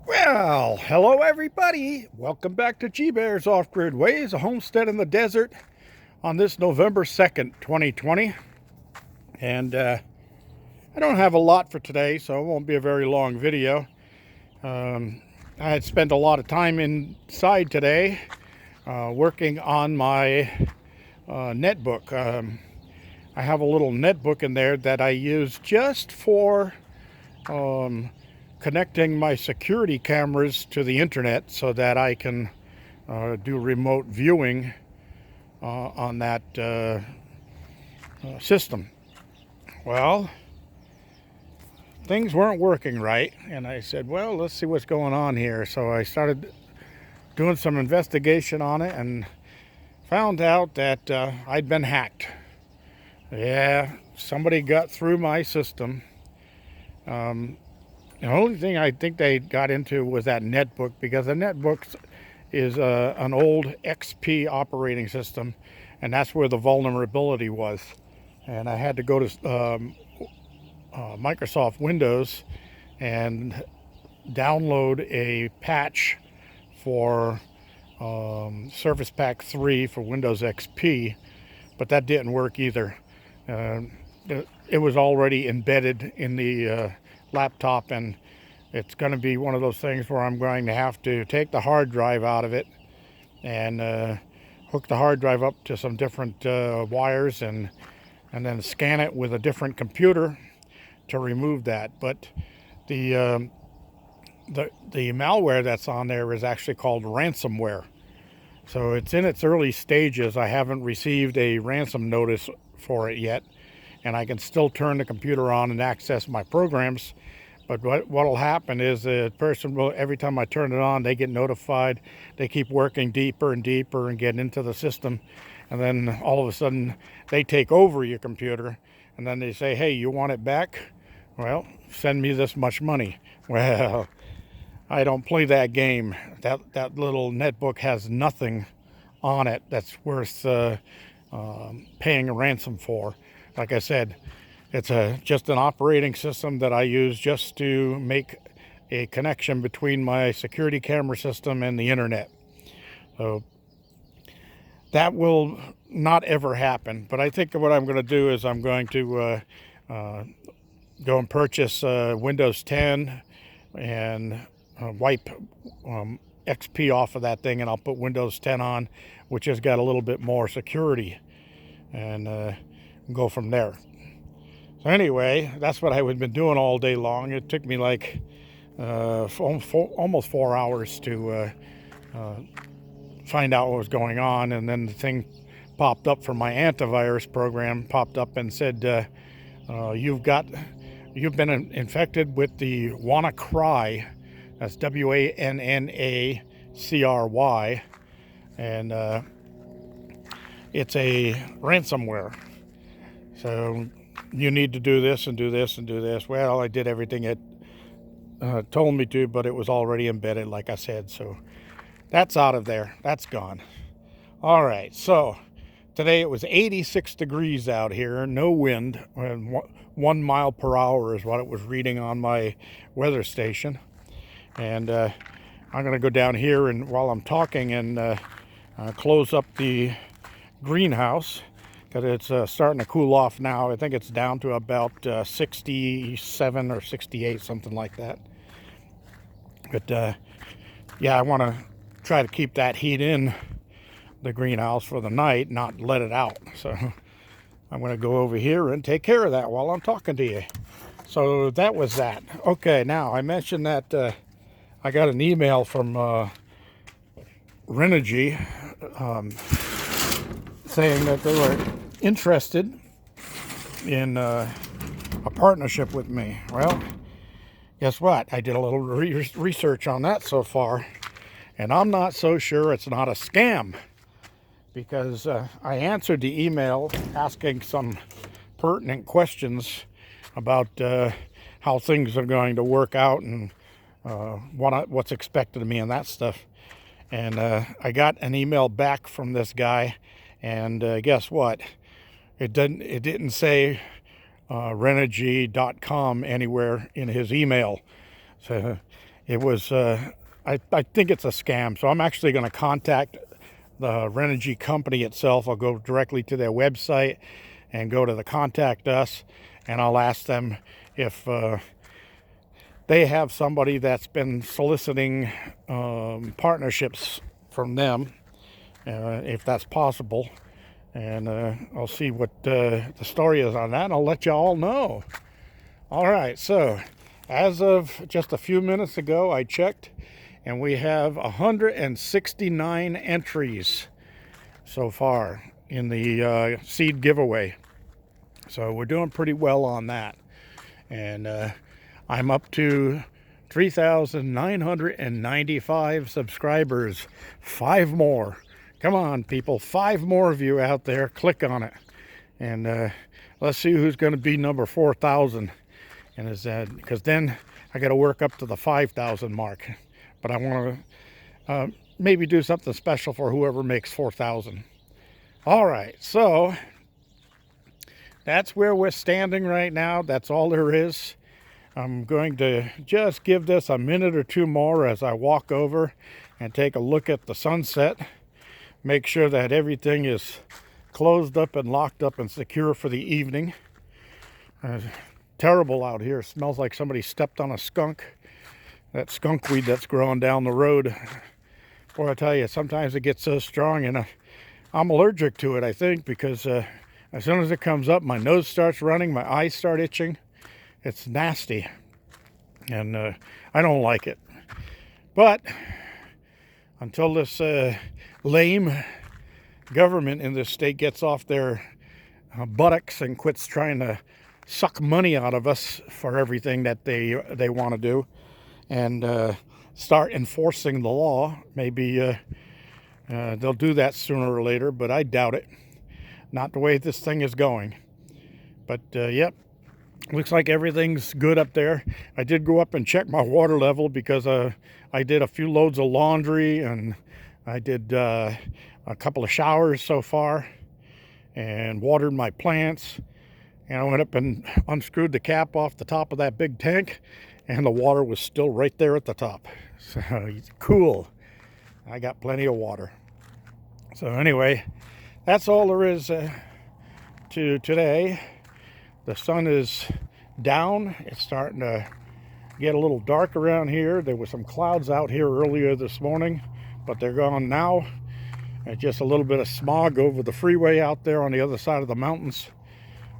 Well, hello everybody. Welcome back to G-Bear's Off-Grid Ways, a homestead in the desert on this November 2nd, 2020. And I don't have a lot for today, so it won't be a very long video. I had spent a lot of time inside today working on my netbook. I have a little netbook in there that I use just for connecting my security cameras to the internet so that I can do remote viewing on that system. Well, things weren't working right, and I said, well, let's see what's going on here. So I started doing some investigation on it and found out that I'd been hacked. Yeah, somebody got through my system. The only thing I think they got into was that netbook, because the netbook is an old XP operating system, and that's where the vulnerability was. And I had to go to Microsoft Windows and download a patch for Service Pack 3 for Windows XP, but that didn't work either. It was already embedded in the laptop, and it's going to be one of those things where I'm going to have to take the hard drive out of it and hook the hard drive up to some different wires and then scan it with a different computer to remove that. But the malware that's on there is actually called ransomware. So it's in its early stages. I haven't received a ransom notice for it yet, and I can still turn the computer on and access my programs. But what'll happen is the person will, every time I turn it on, they get notified. They keep working deeper and deeper and get into the system, and then all of a sudden they take over your computer, and then they say, hey, you want it back? Well, send me this much money. Well, I don't play that game. That little netbook has nothing on it that's worth paying a ransom for. Like I said, it's just an operating system that I use just to make a connection between my security camera system and the internet. So that will not ever happen. But I think what I'm going to do is I'm going to go and purchase Windows 10 and wipe XP off of that thing, and I'll put Windows 10 on, which has got a little bit more security, and go from there. So anyway, that's what I've been doing all day long. It took me like almost 4 hours to find out what was going on, and then the thing popped up from my antivirus program, popped up and said, you've been infected with the WannaCry. That's WANNACRY, and it's a ransomware. So you need to do this and do this and do this. Well, I did everything it told me to, but it was already embedded, like I said. So that's out of there. That's gone. All right. So today it was 86 degrees out here, no wind, and 1 mile per hour is what it was reading on my weather station. And I'm going to go down here and while I'm talking and close up the greenhouse, because it's starting to cool off now. I think it's down to about 67 or 68, something like that. But yeah, I want to try to keep that heat in the greenhouse for the night, not let it out. So I'm going to go over here and take care of that while I'm talking to you. So that was that. Okay, now I mentioned that I got an email from Renogy saying that they were interested in a partnership with me. Well, guess what? I did a little research on that so far, and I'm not so sure it's not a scam, because I answered the email asking some pertinent questions about how things are going to work out and what's expected of me and that stuff. And I got an email back from this guy, and guess what? It didn't say Renogy.com anywhere in his email. So it was, I think it's a scam. So I'm actually going to contact the Renogy company itself. I'll go directly to their website and go to the contact us, and I'll ask them if they have somebody that's been soliciting partnerships from them, if that's possible. And I'll see what the story is on that, and I'll let you all know. All right, so as of just a few minutes ago, I checked, and we have 169 entries so far in the seed giveaway. So we're doing pretty well on that. And I'm up to 3,995 subscribers. 5 more. Come on, people. 5 more of you out there. Click on it. And let's see who's going to be number 4,000. And is that because then I got to work up to the 5,000 mark. But I want to maybe do something special for whoever makes 4,000. All right, so that's where we're standing right now. That's all there is. I'm going to just give this a minute or two more as I walk over and take a look at the sunset. Make sure that everything is closed up and locked up and secure for the evening. Terrible out here. It smells like somebody stepped on a skunk. That skunk weed that's growing down the road. Boy, I tell you, sometimes it gets so strong, and I'm allergic to it, I think, because as soon as it comes up, my nose starts running, my eyes start itching. It's nasty, and I don't like it. But until this lame government in this state gets off their buttocks and quits trying to suck money out of us for everything that they want to do, and start enforcing the law, maybe they'll do that sooner or later, but I doubt it. Not the way this thing is going. But yep, looks like everything's good up there. I did go up and check my water level because I did a few loads of laundry, and I did a couple of showers so far and watered my plants. And I went up and unscrewed the cap off the top of that big tank, and the water was still right there at the top. So cool. I got plenty of water. So anyway, that's all there is to today. The sun is down. It's starting to get a little dark around here. There were some clouds out here earlier this morning, but they're gone now. And just a little bit of smog over the freeway out there on the other side of the mountains.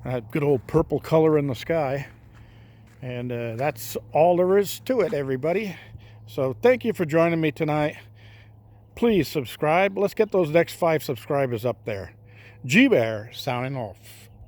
That good old purple color in the sky. And that's all there is to it, everybody. So thank you for joining me tonight. Please subscribe. Let's get those next 5 subscribers up there. G-Bear signing off.